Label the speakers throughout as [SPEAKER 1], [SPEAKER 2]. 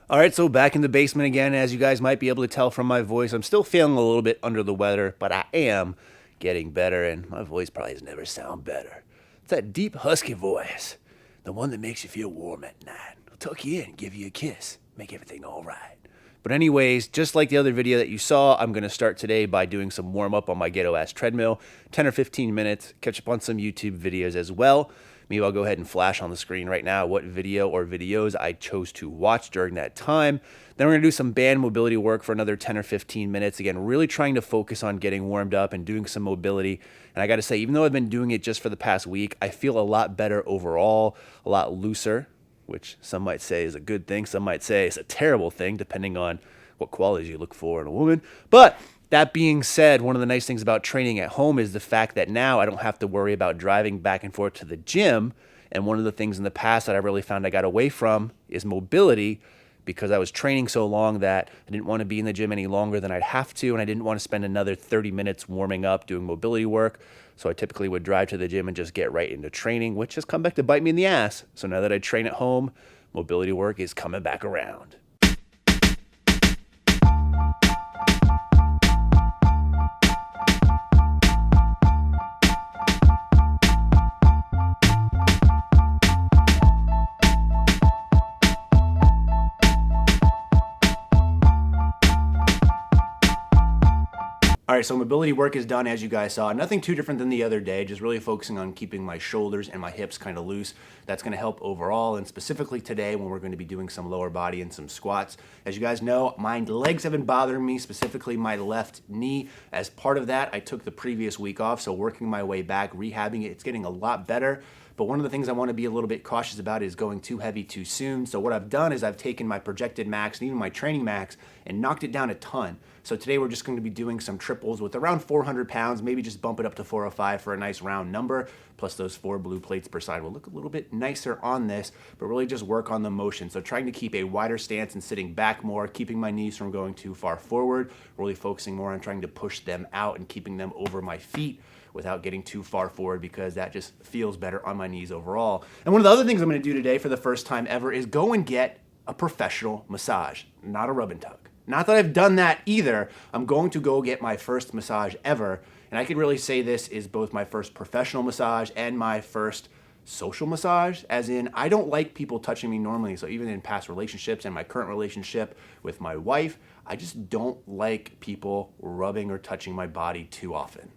[SPEAKER 1] All right, so back in the basement again. As you guys might be able to tell from my voice, I'm still feeling a little bit under the weather, but I am getting better, and my voice probably has never sounded better. It's that deep, husky voice, the one that makes you feel warm at night. I'll tuck you in, give you a kiss, make everything all right. But anyways, just like the other video that you saw, I'm going to start today by doing some warm-up on my ghetto-ass treadmill, 10 or 15 minutes, catch up on some YouTube videos as well. Maybe I'll go ahead and flash on the screen right now what video or videos I chose to watch during that time. Then we're going to do some band mobility work for another 10 or 15 minutes. Again, really trying to focus on getting warmed up and doing some mobility. And I got to say, even though I've been doing it just for the past week, I feel a lot better overall, a lot looser, which some might say is a good thing. Some might say it's a terrible thing, depending on what qualities you look for in a woman. But that being said, one of the nice things about training at home is the fact that now I don't have to worry about driving back and forth to the gym. And one of the things in the past that I really found I got away from is mobility, because I was training so long that I didn't want to be in the gym any longer than I'd have to, and I didn't want to spend another 30 minutes warming up doing mobility work. So I typically would drive to the gym and just get right into training, which has come back to bite me in the ass. So now that I train at home, mobility work is coming back around. All right, so mobility work is done, as you guys saw. Nothing too different than the other day, just really focusing on keeping my shoulders and my hips kind of loose. That's going to help overall, and specifically today when we're going to be doing some lower body and some squats. As you guys know, my legs have been bothering me, specifically my left knee. As part of that, I took the previous week off, so working my way back, rehabbing it, it's getting a lot better. But one of the things I want to be a little bit cautious about is going too heavy too soon. So what I've done is I've taken my projected max and even my training max and knocked it down a ton. So today we're just going to be doing some triples with around 400 pounds, maybe just bump it up to 405 for a nice round number, plus those 4 blue plates per side will look a little bit nicer on this, but really just work on the motion. So trying to keep a wider stance and sitting back more, keeping my knees from going too far forward, really focusing more on trying to push them out and keeping them over my feet without getting too far forward, because that just feels better on my knees overall. And one of the other things I'm going to do today for the first time ever is go and get a professional massage, not a rub and tug. Not that I've done that either. I'm going to go get my first massage ever, and I could really say this is both my first professional massage and my first social massage, as in I don't like people touching me normally. So even in past relationships and my current relationship with my wife, I just don't like people rubbing or touching my body too often.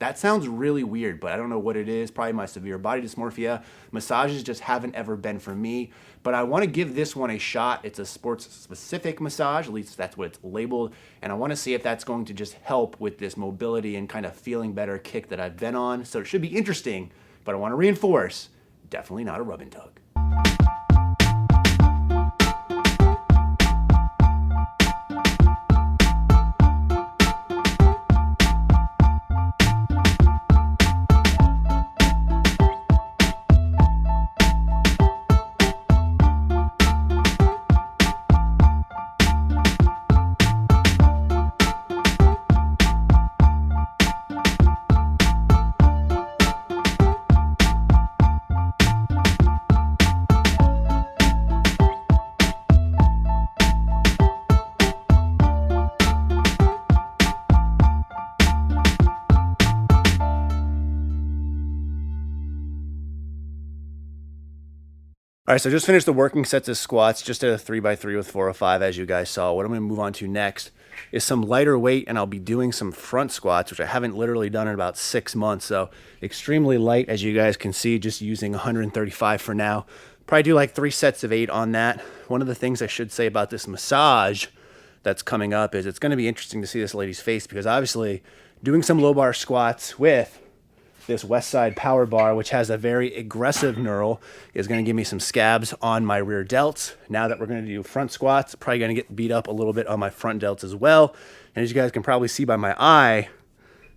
[SPEAKER 1] That sounds really weird, but I don't know what it is. Probably my severe body dysmorphia. Massages just haven't ever been for me, but I want to give this one a shot. It's a sports-specific massage, at least that's what it's labeled, and I want to see if that's going to just help with this mobility and kind of feeling better kick that I've been on. So it should be interesting, but I want to reinforce, definitely not a rub and tug. All right, so just finished the working sets of squats, just at a 3x3 with 405, as you guys saw. What I'm going to move on to next is some lighter weight, and I'll be doing some front squats, which I haven't literally done in about 6 months. So extremely light, as you guys can see, just using 135 for now. Probably do like 3 sets of 8 on that. One of the things I should say about this massage that's coming up is it's going to be interesting to see this lady's face, because obviously doing some low bar squats with this West Side Power Bar, which has a very aggressive knurl, is going to give me some scabs on my rear delts. Now that we're going to do front squats, probably going to get beat up a little bit on my front delts as well. And as you guys can probably see by my eye,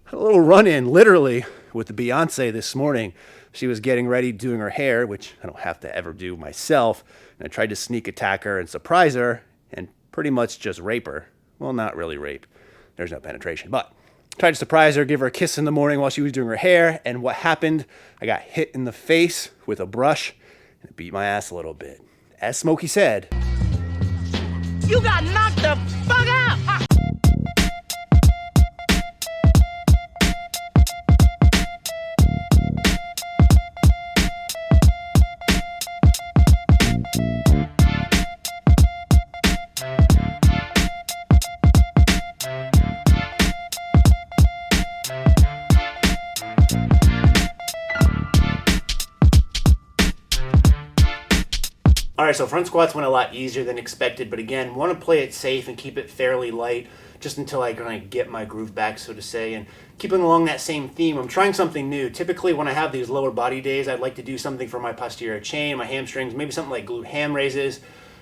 [SPEAKER 1] had a little run-in literally with the Beyonce this morning. She was getting ready doing her hair, which I don't have to ever do myself. And I tried to sneak attack her and surprise her and pretty much just rape her. Well, not really rape. There's no penetration, but tried to surprise her, give her a kiss in the morning while she was doing her hair, and what happened? I got hit in the face with a brush and it beat my ass a little bit. As Smokey said,
[SPEAKER 2] You got knocked the fuck out!
[SPEAKER 1] Alright, so front squats went a lot easier than expected, but again, want to play it safe and keep it fairly light just until I kind of get my groove back, so to say. And keeping along that same theme, I'm trying something new. Typically, when I have these lower body days, I'd like to do something for my posterior chain, my hamstrings, maybe something like glute ham raises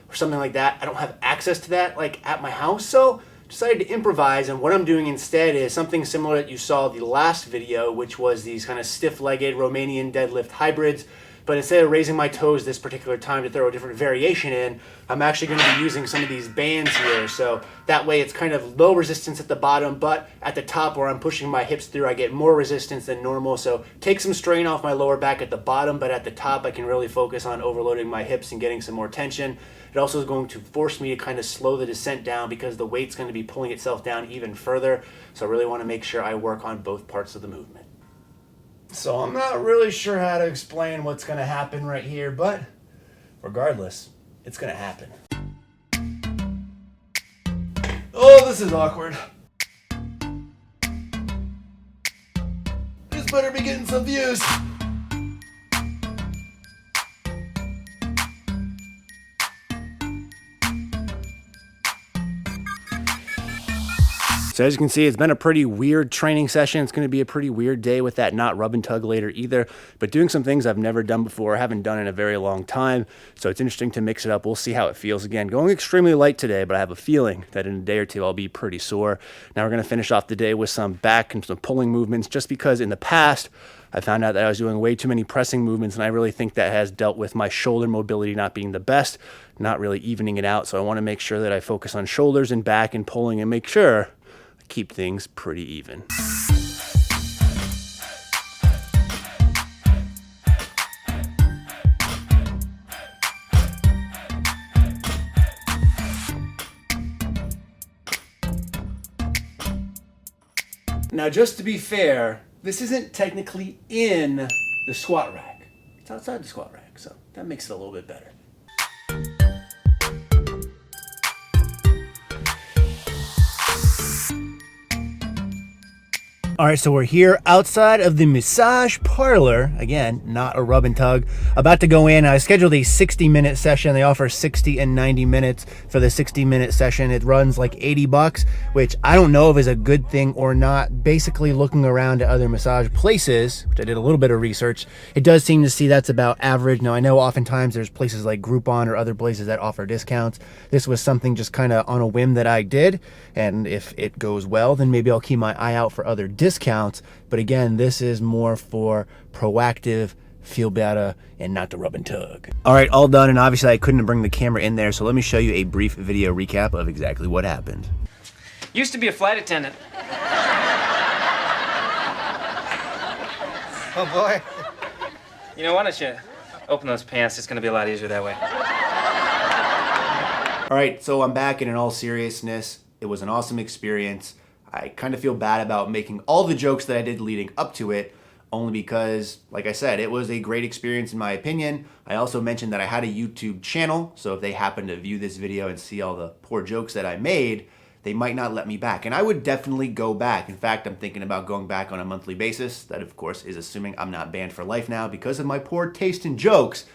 [SPEAKER 1] or something like that. I don't have access to that like at my house, so decided to improvise, and what I'm doing instead is something similar that you saw the last video, which was these kind of stiff-legged Romanian deadlift hybrids. But instead of raising my toes this particular time to throw a different variation in, I'm actually going to be using some of these bands here. So that way it's kind of low resistance at the bottom, but at the top where I'm pushing my hips through, I get more resistance than normal. So take some strain off my lower back at the bottom, but at the top I can really focus on overloading my hips and getting some more tension. It also is going to force me to kind of slow the descent down because the weight's going to be pulling itself down even further. So I really want to make sure I work on both parts of the movement. So I'm not really sure how to explain what's going to happen right here, but regardless, it's going to happen. Oh, this is awkward. This better be getting some views. So as you can see, it's been a pretty weird training session. It's going to be a pretty weird day with that not rub and tug later either, but doing some things I've never done before, haven't done in a very long time. So it's interesting to mix it up. We'll see how it feels. Again, going extremely light today, but I have a feeling that in a day or two, I'll be pretty sore. Now we're going to finish off the day with some back and some pulling movements, just because in the past, I found out that I was doing way too many pressing movements, and I really think that has dealt with my shoulder mobility not being the best, not really evening it out. So I want to make sure that I focus on shoulders and back and pulling and make sure keep things pretty even. Now, just to be fair, this isn't technically in the squat rack. It's outside the squat rack, so that makes it a little bit better. All right, so we're here outside of the massage parlor. Again, not a rub and tug. About to go in. I scheduled a 60-minute session. They offer 60 and 90 minutes for the 60-minute session. It runs like $80, which I don't know if is a good thing or not. Basically, looking around at other massage places, which I did a little bit of research, it does seem to see that's about average. Now, I know oftentimes there's places like Groupon or other places that offer discounts. This was something just kind of on a whim that I did, and if it goes well, then maybe I'll keep my eye out for other discounts. But again, this is more for proactive, feel better, and not to rub and tug. All right, all done, and obviously I couldn't bring the camera in there, so let me show you a brief video recap of exactly what happened.
[SPEAKER 3] Used to be a flight attendant.
[SPEAKER 4] Oh boy.
[SPEAKER 3] You know, why don't you open those pants? It's gonna be a lot easier that way.
[SPEAKER 1] All right, so I'm back, and in all seriousness, it was an awesome experience. I kind of feel bad about making all the jokes that I did leading up to it, only because, like I said, it was a great experience in my opinion. I also mentioned that I had a YouTube channel, so if they happen to view this video and see all the poor jokes that I made, they might not let me back. And I would definitely go back. In fact, I'm thinking about going back on a monthly basis. That, of course, is assuming I'm not banned for life now because of my poor taste in jokes.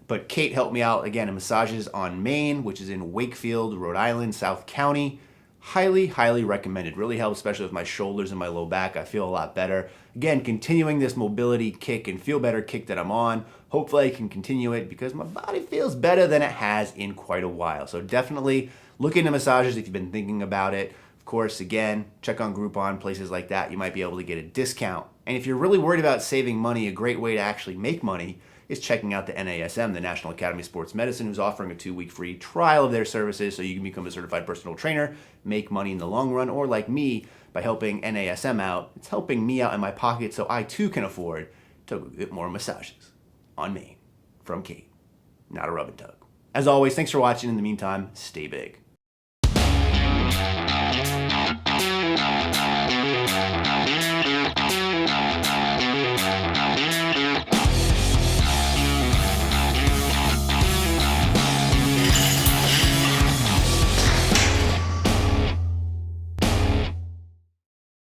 [SPEAKER 1] But Kate helped me out, again, in massages on Maine, which is in Wakefield, Rhode Island, South County. Highly, highly recommended. Really helps, especially with my shoulders and my low back. I feel a lot better. Again, continuing this mobility kick and feel better kick that I'm on. Hopefully I can continue it because my body feels better than it has in quite a while. So definitely look into massages if you've been thinking about it. Of course, again, check on Groupon, places like that. You might be able to get a discount. And if you're really worried about saving money, a great way to actually make money is checking out the NASM, the National Academy of Sports Medicine, who's offering a 2-week free trial of their services so you can become a certified personal trainer, make money in the long run, or like me, by helping NASM out, it's helping me out in my pocket so I too can afford to get more massages on Maine from Kate, not a rub and tug. As always, thanks for watching. In the meantime, stay big.